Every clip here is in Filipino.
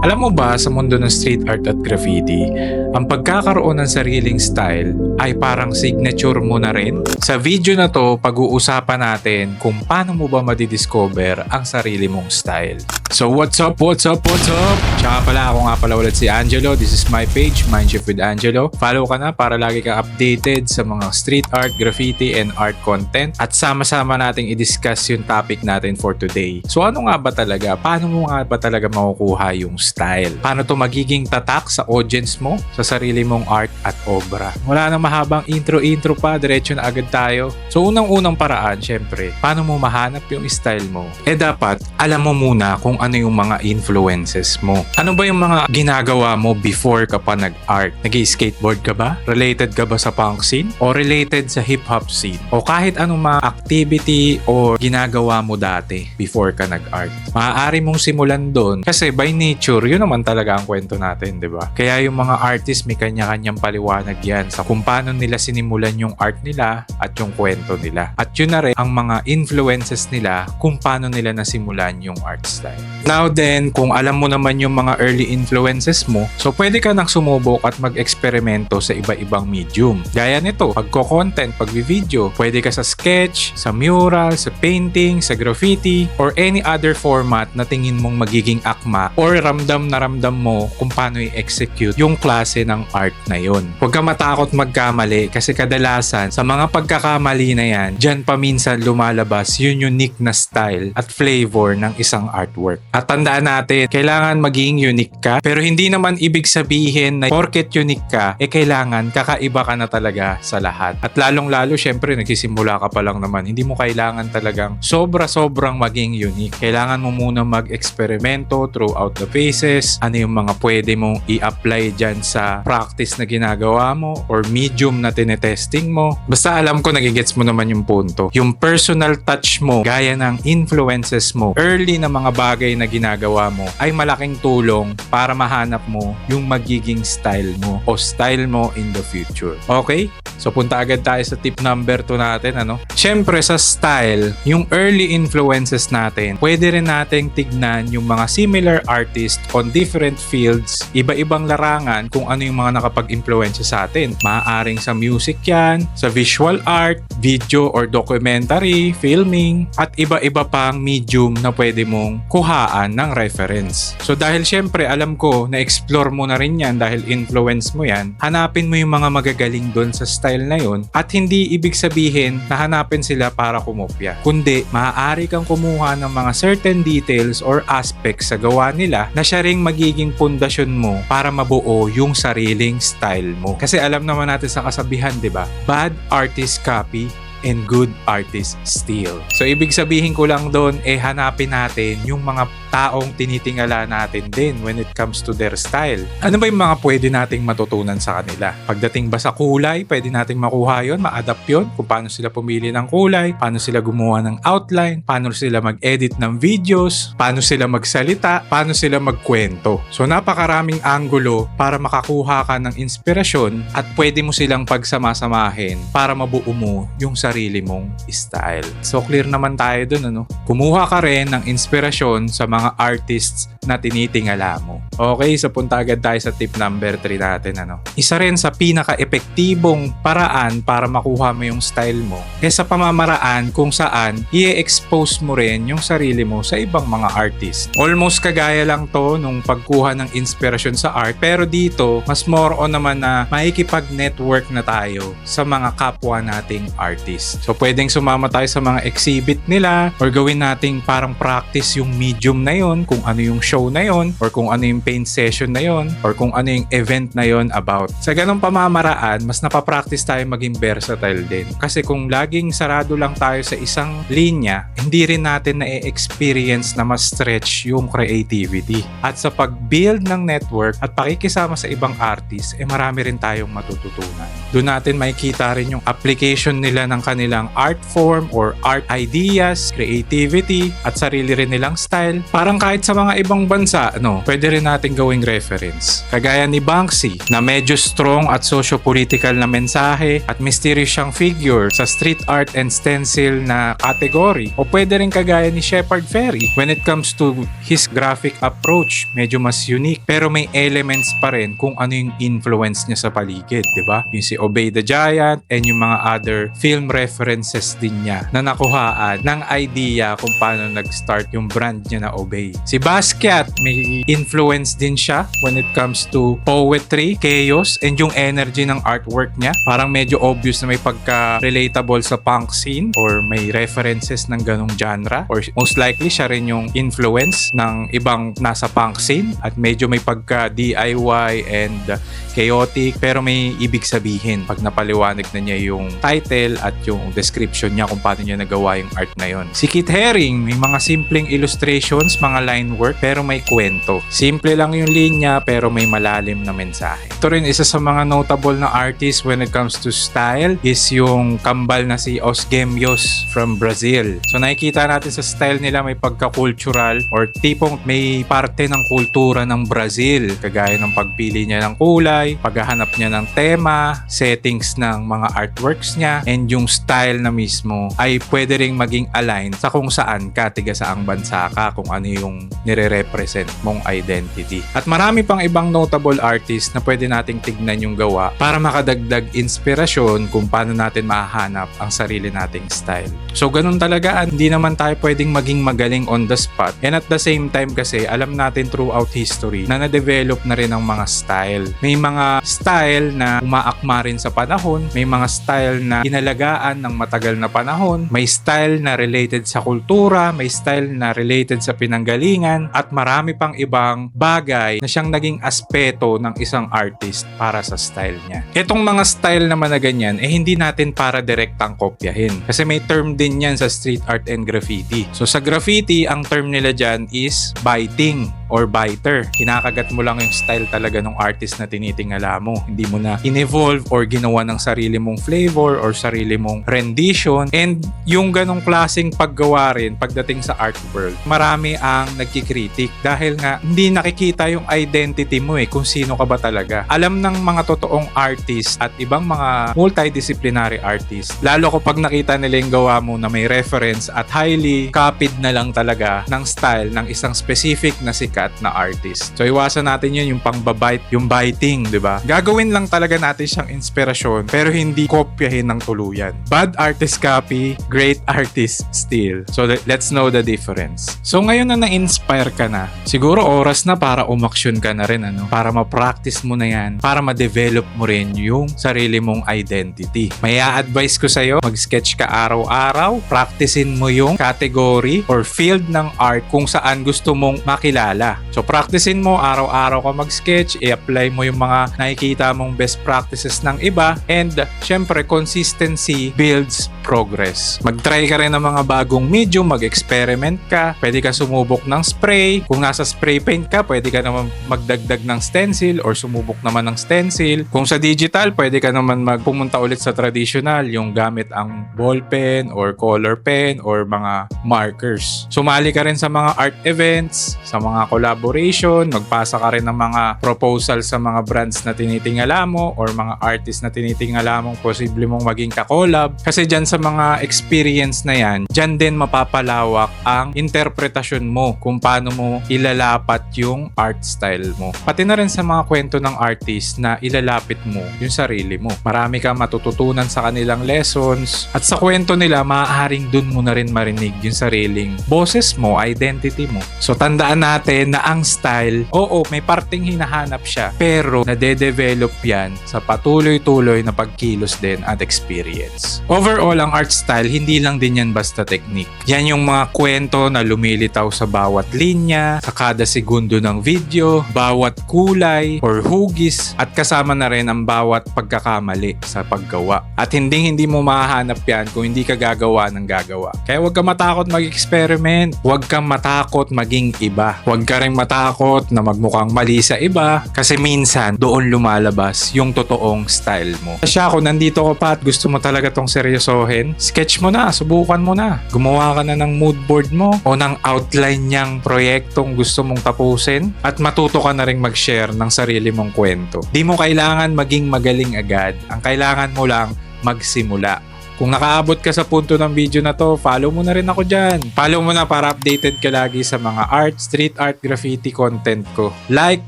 Alam mo ba, sa mundo ng street art at graffiti, ang pagkakaroon ng sariling style ay parang signature mo na rin? Sa video na to, pag-uusapan natin kung paano mo ba madidiscover ang sarili mong style. So what's up? Tsaka ako nga pala ulit si Angelo. This is my page, Mindshift with Angelo. Follow ka na para lagi ka updated sa mga street art, graffiti, and art content. At sama-sama nating i-discuss yung topic natin for today. So ano nga ba talaga? Paano mo nga ba talaga makukuha yung style? Paano to magiging tatak sa audience mo, sa sarili mong art at obra? Wala nang mahabang intro pa, diretso na agad tayo. So unang-unang paraan, syempre, paano mo mahanap yung style mo? Dapat alam mo muna kung ano yung mga influences mo. Ano ba yung mga ginagawa mo before ka pa nag-art? Nag-skateboard ka ba? Related ka ba sa punk scene? O related sa hip-hop scene? O kahit anong mga activity o ginagawa mo dati before ka nag-art? Maaari mong simulan doon kasi by nature, yun naman talaga ang kwento natin, di ba? Kaya yung mga artist may kanya-kanyang paliwanag yan sa kung paano nila sinimulan yung art nila at yung kwento nila. At yun na rin ang mga influences nila kung paano nila nasimulan yung art style. Now then, kung alam mo naman yung mga early influences mo, so pwede ka nang sumubok at mag-eksperimento sa iba-ibang medium. Gaya nito, pagko-content, pag-video, pwede ka sa sketch, sa mural, sa painting, sa graffiti, or any other format na tingin mong magiging akma or ramdam na ramdam mo kung paano i-execute yung klase ng art na yun. Huwag ka matakot magkamali kasi kadalasan sa mga pagkakamali na yan, dyan pa minsan lumalabas yung unique na style at flavor ng isang artwork. At tandaan natin, kailangan maging unique ka, pero hindi naman ibig sabihin na porket unique ka, kailangan kakaiba ka na talaga sa lahat. At lalong-lalo, syempre, nagsisimula ka pa lang naman. Hindi mo kailangan talagang sobra-sobrang maging unique. Kailangan mo muna mag-eksperimento throughout the phases. Ano yung mga pwede mong i-apply dyan sa practice na ginagawa mo or medium na tinetesting mo. Basta alam ko nagigets mo naman yung punto. Yung personal touch mo, gaya ng influences mo, early na mga bagay na ginagawa mo ay malaking tulong para mahanap mo yung magiging style mo o style mo in the future. Okay? So punta agad tayo sa tip number 2 natin. Siyempre sa style, yung early influences natin, pwede rin nating tignan yung mga similar artists on different fields, iba-ibang larangan kung ano yung mga nakapag-influensya sa atin. Maaaring sa music yan, sa visual art, video or documentary, filming, at iba-iba pang medium na pwede mong kuhaan ng reference. So dahil syempre alam ko na explore mo na rin yan dahil influence mo yan, hanapin mo yung mga magagaling doon sa style na yun at hindi ibig sabihin na hanapin sila para kumopya. Kundi maaari kang kumuha ng mga certain details or aspects sa gawa nila na siya ring magiging pundasyon mo para mabuo yung sariling style mo. Kasi alam naman natin sa kasabihan, di ba? Bad artist copy and good artist steal. So ibig sabihin ko lang doon hanapin natin yung mga taong tinitingala natin din when it comes to their style. Ano ba yung mga pwede nating matutunan sa kanila? Pagdating ba sa kulay, pwede nating makuha yun, ma-adapt yun, kung paano sila pumili ng kulay, paano sila gumawa ng outline, paano sila mag-edit ng videos, paano sila magsalita, paano sila magkwento. So napakaraming anggulo para makakuha ka ng inspirasyon at pwede mo silang pagsamasamahin para mabuo mo yung sarili mong style. So clear naman tayo dun, Kumuha ka rin ng inspirasyon sa mga artists na tinitingala mo. Okay, so punta agad tayo sa tip number 3 natin, Isa rin sa pinaka-epektibong paraan para makuha mo yung style mo sa pamamaraan kung saan i-expose mo rin yung sarili mo sa ibang mga artist. Almost kagaya lang to nung pagkuha ng inspirasyon sa art, pero dito mas more on naman na makikipag-network na tayo sa mga kapwa nating artist. So pwedeng sumama tayo sa mga exhibit nila or gawin nating parang practice yung medium na yon, kung ano yung show na yon, or kung ano yung paint session na yon, or kung ano yung event na yon about. Sa ganong pamamaraan, mas napapractice tayo maging versatile din. Kasi kung laging sarado lang tayo sa isang linya, hindi rin natin na-experience na mas stretch yung creativity. At sa pag-build ng network at pakikisama sa ibang artist, marami rin tayong matututunan. Doon natin makikita rin yung application nila ng kanilang art form or art ideas, creativity, at sarili rin nilang style. Parang kahit sa mga ibang ibang bansa, pwede rin natin gawing reference. Kagaya ni Banksy na medyo strong at socio-political na mensahe at mysterious siyang figure sa street art and stencil na category. O pwede rin kagaya ni Shepard Fairey when it comes to his graphic approach, medyo mas unique pero may elements pa rin kung ano yung influence niya sa paligid, di ba? Yung si Obey the Giant and yung mga other film references din niya na nakuhaan ng idea kung paano nag-start yung brand niya na Obey. Si Basquiat, may influence din siya when it comes to poetry, chaos, and yung energy ng artwork niya. Parang medyo obvious na may pagka-relatable sa punk scene or may references ng ganong genre or most likely siya rin yung influence ng ibang nasa punk scene at medyo may pagka-DIY and chaotic pero may ibig sabihin pag napaliwanag na niya yung title at yung description niya kung paano niya nagawa yung art na yon. Si Keith Haring, may mga simpleng illustrations, mga line work pero may kwento. Simple lang yung linya pero may malalim na mensahe. Ito rin isa sa mga notable na artist when it comes to style is yung kambal na si Os Gemios from Brazil. So nakikita natin sa style nila may pagka-cultural or tipong may parte ng kultura ng Brazil kagaya ng pagpili niya ng kulay, paghahanap niya ng tema, settings ng mga artworks niya, and yung style na mismo ay pwede ring maging align sa kung saan ka, tiga saang bansa ka, kung ano yung nire-represent mong identity. At marami pang ibang notable artist na pwede nating tignan yung gawa para makadagdag inspirasyon kung paano natin mahanap ang sarili nating style. So ganun talaga, hindi naman tayo pwedeng maging magaling on the spot, and at the same time kasi alam natin throughout history na na-develop na rin ang mga style. May mga style na umaakma rin sa panahon, may mga style na inalagaan ng matagal na panahon, may style na related sa kultura, may style na related sa pinanggalingan, at marami pang ibang bagay na siyang naging aspeto ng isang artist para sa style niya. Itong mga style naman na ganyan, hindi natin para direktang kopyahin. Kasi may term din yan sa street art and graffiti. So sa graffiti, ang term nila dyan is biting or biter. Kinakagat mo lang yung style talaga ng artist na tinitingala mo. Hindi mo na in-evolve or ginawa ng sarili mong flavor or sarili mong rendition. And yung ganong klaseng paggawa rin pagdating sa art world, marami ang nagkikritik dahil nga hindi nakikita yung identity mo kung sino ka ba talaga. Alam ng mga totoong artist at ibang mga multidisciplinary artist, lalo kapag nakita nila yung gawa mo na may reference at highly copied na lang talaga ng style ng isang specific na sikat na artist. So iwasan natin yun, yung pangbabite, yung biting, di ba? Gagawin lang talaga natin siyang inspirasyon pero hindi kopyahin ng tuluyan. Bad artist copy, great artist steal. So let's know the difference. So ngayon na na-inspire ka na, siguro oras na para umaksyon ka na rin, para ma-practice mo na yan, para ma-develop mo rin yung sarili mong identity. May a-advise ko sa'yo, mag-sketch ka araw-araw, practicein mo yung category or field ng art kung saan gusto mong makilala. So practicein mo, araw-araw ka mag-sketch, i-apply mo yung mga nakikita mong best practices ng iba, and syempre consistency builds progress. Mag-try ka rin ng mga bagong medium, mag-experiment ka, pwede ka sumubok ng spray, kung nasa spray paint ka, pwede ka naman magdagdag ng stencil or sumubok naman ng stencil. Kung sa digital, pwede ka naman magpumunta ulit sa traditional, yung gamit ang ball pen or color pen or mga markers. Sumali ka rin sa mga art events, sa mga collaboration, magpasa ka rin ng mga proposal sa mga brands na tinitingala mo or mga artists na tinitingala mong posible mong maging ka-collab. Kasi dyan sa mga experience na yan, dyan din mapapalawak ang interpretasyon mo kung paano mo ilalapat yung art style mo. Pati na rin sa mga kwento ng artist na ilalapit mo yung sarili mo. Marami kang matututunan sa kanilang lessons at sa kwento nila, maaaring dun mo na rin marinig yung sariling boses mo, identity mo. So tandaan natin na ang style, oo, may parting hinahanap siya, pero nade-develop yan sa patuloy-tuloy na pagkilos din at experience. Overall, ang art style, hindi lang din yan basta technique. Yan yung mga kwento na lumilitaw sa bawat linya, sa kada segundo ng video, bawat kulay or hugis, at kasama na rin ang bawat pagkakamali sa paggawa. At hindi mo mahahanap yan kung hindi ka gagawa ng gagawa. Kaya huwag kang matakot mag-experiment, huwag kang matakot maging iba, huwag ka ka rin matakot na magmukhang mali sa iba kasi minsan doon lumalabas yung totoong style mo. Siya, kung nandito ka pa at gusto mo talaga tong seryosohin, sketch mo na, subukan mo na. Gumawa ka na ng mood board mo o ng outline niyang proyektong gusto mong tapusin at matuto ka na rin mag-share ng sarili mong kwento. Di mo kailangan maging magaling agad. Ang kailangan mo lang magsimula. Kung nakaabot ka sa punto ng video na to, follow mo na rin ako dyan. Follow mo na para updated ka lagi sa mga art, street art, graffiti content ko. Like,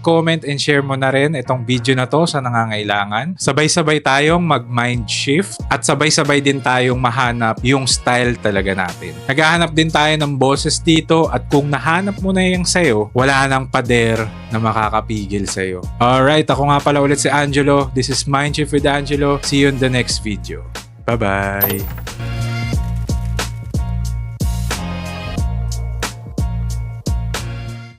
comment, and share mo na rin itong video na to sa nangangailangan. Sabay-sabay tayong mag-mind shift at sabay-sabay din tayong mahanap yung style talaga natin. Naghahanap din tayo ng boses dito at kung nahanap mo na yung sayo, wala nang pader na makakapigil sa'yo. Alright, ako nga pala ulit si Angelo. This is Mind Shift with Angelo. See you in the next video. Bye-bye!